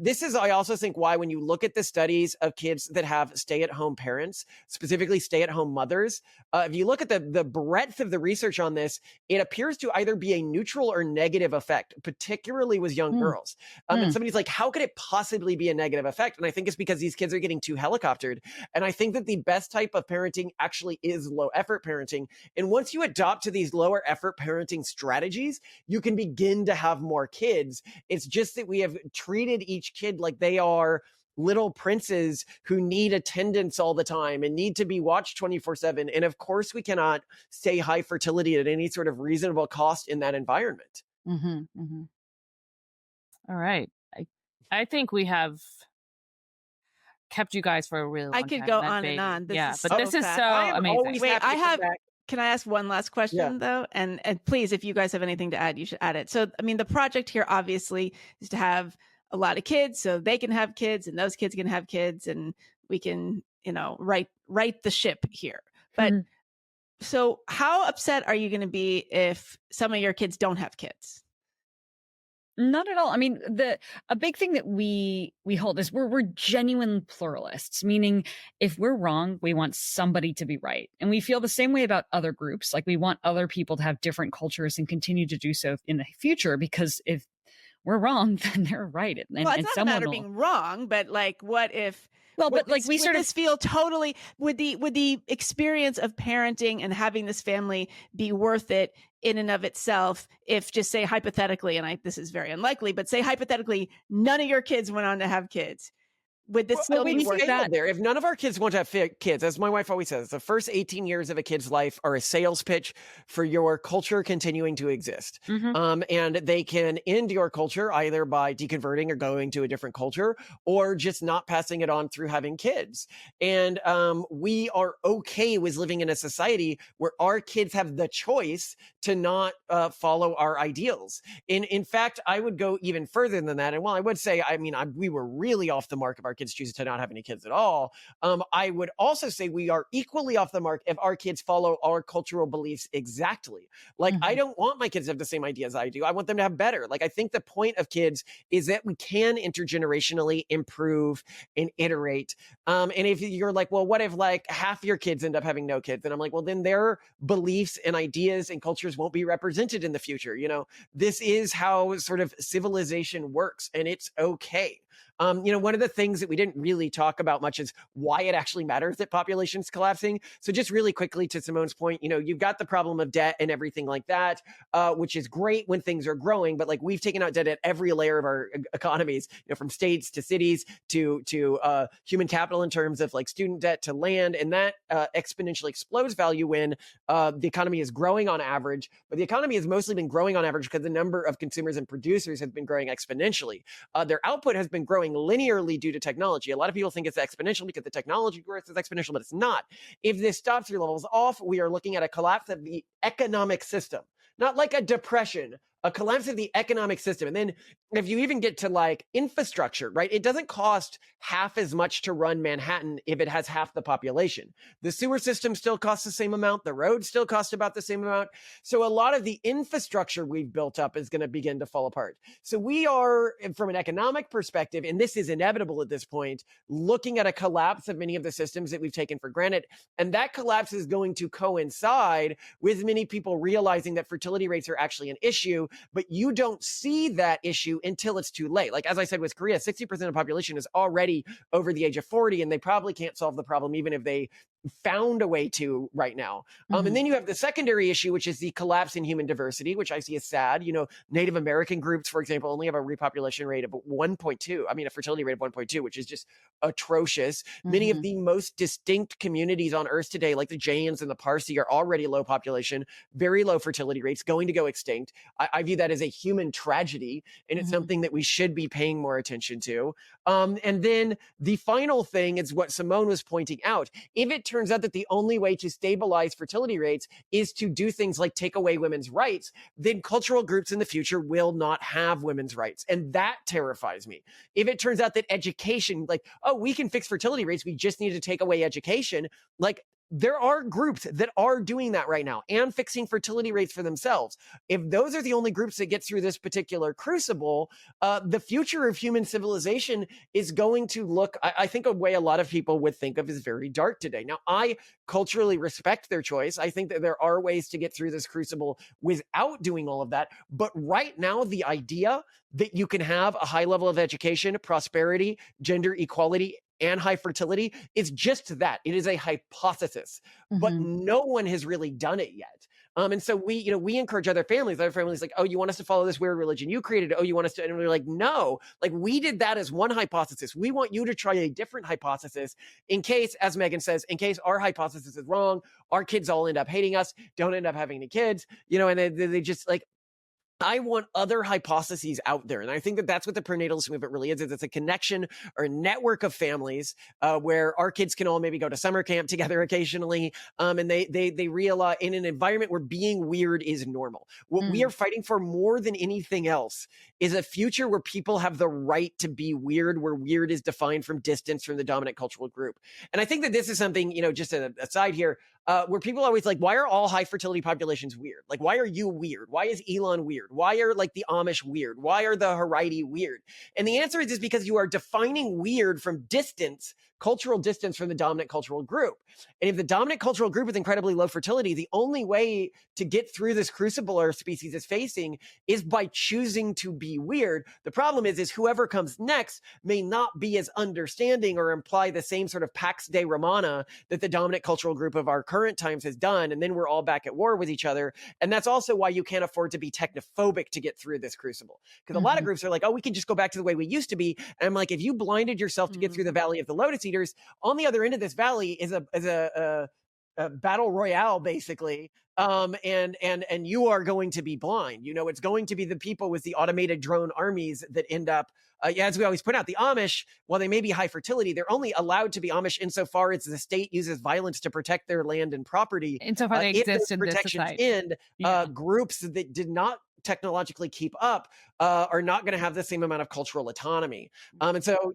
This is, I also think, why when you look at the studies of kids that have stay-at-home parents, specifically stay-at-home mothers, if you look at the breadth of the research on this, it appears to either be a neutral or negative effect, particularly with young girls. And somebody's like, how could it possibly be a negative effect? And I think it's because these kids are getting too helicoptered. And I think that the best type of parenting actually is low effort parenting. And once you adopt to these lower effort parenting strategies, you can begin to have more kids. It's just that we have treated each kid like they are little princes who need attendance all the time and need to be watched 24/7. And of course, we cannot stay high fertility at any sort of reasonable cost in that environment. Mm-hmm, mm-hmm. All right. I think we have kept you guys for a really long time. I could go on and on. This is so amazing. Wait, can I ask one last question though? And please, if you guys have anything to add, you should add it. So, I mean, the project here obviously is to have a lot of kids so they can have kids and those kids can have kids and we can, right the ship here. But so how upset are you going to be if some of your kids don't have kids? Not at all. I mean, a big thing that we hold is we're genuine pluralists, meaning if we're wrong, we want somebody to be right. And we feel the same way about other groups. Like we want other people to have different cultures and continue to do so in the future, because if we're wrong, then they're right. And, well, it's not a matter of being wrong, but like, what if? Well, but like would this feel totally, would the experience of parenting and having this family be worth it in and of itself if, just say hypothetically, and this is very unlikely, but say hypothetically, none of your kids went on to have kids? Would this still be worth that? There, if none of our kids want to have kids, as my wife always says, the first 18 years of a kid's life are a sales pitch for your culture continuing to exist. And they can end your culture either by deconverting or going to a different culture, or just not passing it on through having kids. And we are okay with living in a society where our kids have the choice to not follow our ideals. In fact, I would go even further than that. And while I would say, we were really off the mark of our kids choose to not have any kids at all. I would also say we are equally off the mark if our kids follow our cultural beliefs exactly. Like, I don't want my kids to have the same ideas I do. I want them to have better. Like, I think the point of kids is that we can intergenerationally improve and iterate. And if you're like, well, what if like half your kids end up having no kids? And I'm like, well, then their beliefs and ideas and cultures won't be represented in the future. You know, this is how sort of civilization works, and it's okay. One of the things that we didn't really talk about much is why it actually matters that population's collapsing. So just really quickly to Simone's point, you've got the problem of debt and everything like that, which is great when things are growing, but like we've taken out debt at every layer of our economies, from states to cities to human capital in terms of like student debt to land, and that exponentially explodes value when the economy is growing on average. But the economy has mostly been growing on average because the number of consumers and producers has been growing exponentially. Their output has been growing linearly due to technology. A lot of people think it's exponential because the technology growth is exponential, but it's not. If this stops 3 levels off, we are looking at a collapse of the economic system, not like a depression, a collapse of the economic system. And then if you even get to like infrastructure, right? It doesn't cost half as much to run Manhattan if it has half the population. The sewer system still costs the same amount. The roads still cost about the same amount. So a lot of the infrastructure we've built up is going to begin to fall apart. So we are, from an economic perspective, and this is inevitable at this point, looking at a collapse of many of the systems that we've taken for granted. And that collapse is going to coincide with many people realizing that fertility rates are actually an issue, but you don't see that issue until it's too late. Like, as I said with Korea, 60% of the population is already over the age of 40, and they probably can't solve the problem even if they found a way to right now. And then you have the secondary issue, which is the collapse in human diversity, which I see as sad. Native American groups, for example, only have a repopulation rate of 1.2. I mean, a fertility rate of 1.2, which is just atrocious. Many of the most distinct communities on Earth today, like the Jains and the Parsi, are already low population, very low fertility rates, going to go extinct. I view that as a human tragedy, and it's something that we should be paying more attention to. And then the final thing is what Simone was pointing out. If it turns out that the only way to stabilize fertility rates is to do things like take away women's rights, then cultural groups in the future will not have women's rights. And that terrifies me. If it turns out that education, like, oh, we can fix fertility rates, we just need to take away education, like, there are groups that are doing that right now and fixing fertility rates for themselves. If those are the only groups that get through this particular crucible, the future of human civilization is going to look, I think, a way a lot of people would think of as very dark today. Now, I culturally respect their choice. I think that there are ways to get through this crucible without doing all of that. But right now, the idea that you can have a high level of education, prosperity, gender equality, and high fertility is just that. It is a hypothesis, but no one has really done it yet. And so we encourage other families like, oh, you want us to follow this weird religion you created? Oh, you want us to? And we're like, no, like, we did that as one hypothesis. We want you to try a different hypothesis in case, as Megan says, in case our hypothesis is wrong, our kids all end up hating us, don't end up having any kids, and they just like, I want other hypotheses out there. And I think that that's what the pro-natalist movement really is. It's a connection or a network of families where our kids can all maybe go to summer camp together occasionally. And they realize in an environment where being weird is normal. What we are fighting for more than anything else is a future where people have the right to be weird, where weird is defined from distance from the dominant cultural group. And I think that this is something, just an aside here, where people are always like, why are all high fertility populations weird? Like, why are you weird? Why is Elon weird? Why are like the Amish weird? Why are the Haredi weird? And the answer is because you are defining weird from distance, cultural distance from the dominant cultural group. And if the dominant cultural group is incredibly low fertility, the only way to get through this crucible our species is facing is by choosing to be weird. The problem is whoever comes next may not be as understanding or imply the same sort of Pax de Romana that the dominant cultural group of our current times has done. And then we're all back at war with each other. And that's also why you can't afford to be technophobic to get through this crucible. Because a lot of groups are like, oh, we can just go back to the way we used to be. And I'm like, if you blinded yourself to get through the Valley of the Lotus Eaters, on the other end of this valley is a battle royale, basically. And you are going to be blind. It's going to be the people with the automated drone armies that end up, as we always point out, the Amish, while they may be high fertility, they're only allowed to be Amish insofar as the state uses violence to protect their land and property. Insofar they exist in this society. Groups that did not technologically keep up are not going to have the same amount of cultural autonomy. And so,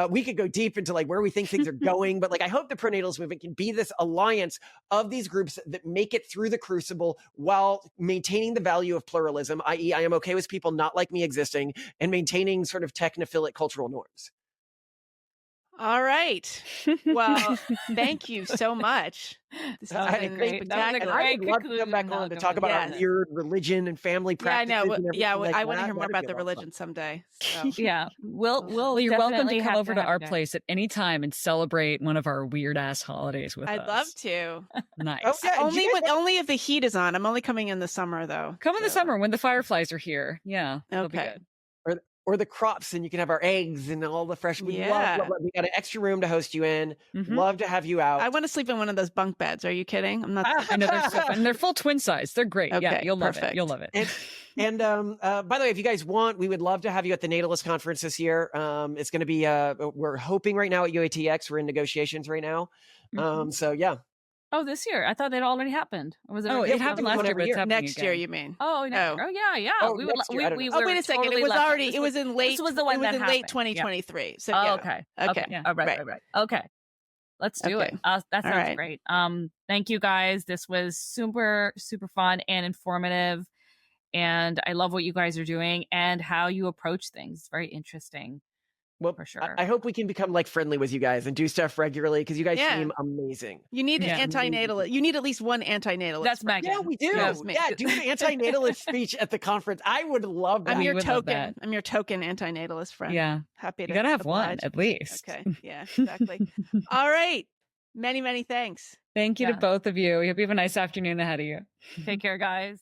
we could go deep into like where we think things are going, but like I hope the pro-natalist movement can be this alliance of these groups that make it through the crucible while maintaining the value of pluralism, i.e. I am okay with people not like me existing, and maintaining sort of technophilic cultural norms. All right. Well, thank you so much. This has been great. That was a spectacular. I would love to come back on to talk about our weird religion and family practices. I know. And Yeah, like I want to that. hear more That'd about be the a lot of religion someday. So. Yeah, Well, you're welcome to definitely come have over to have our you. place at any time and celebrate one of our weird ass holidays with us. I'd love to. Nice. Oh, yeah, and Only you guys- only if the heat is on. I'm only coming in the summer though. Come in the so. summer when the fireflies are here. Yeah. That'll be Okay. good. or the crops, and you can have our eggs and all the fresh. We Yeah. love. We got an extra room to host you in. Mhm. Love to have you out. I want to sleep in one of those bunk beds. Are you kidding? I'm not. I know they're so fun. And they're full twin size. They're great. Yeah, Okay, you'll love perfect. it. You'll love it. And by the way, if you guys want, we would love to have you at the Natalist conference this year. It's going to be. We're hoping right now at UATX. We're in negotiations right now. So yeah. Oh, this year? I thought that already happened. Or was it? Oh, already it happened one last year, every but it's year. happening Next again. year, you mean? Oh, next year. Oh, yeah. Oh, we next year, I don't know. Oh, wait a second. Totally It was left already. This It was in late. This was the one it was that in late happened. 2023. So Oh, yeah. okay. Okay. Yeah. All right. Okay. Let's do it. Okay. That sounds right. great. Thank you guys. This was super, super fun and informative. And I love what you guys are doing and how you approach things. It's very interesting. Well, For sure. I hope we can become like friendly with you guys and do stuff regularly because you guys Yeah. seem amazing. You need Yeah. an antinatalist. You need at least one antinatalist. That's friend. Megan. Yeah, we do. That was me. Yeah, do an antinatalist speech at the conference. I would love that. I'm your would love token. that. I'm your token antinatalist friend. Yeah. Happy to. You gotta have one oblige. at least. Okay. Yeah. Exactly. All right. Many, many thanks. Thank you to Yeah. both of you. I hope you have a nice afternoon ahead of you. Take care, guys.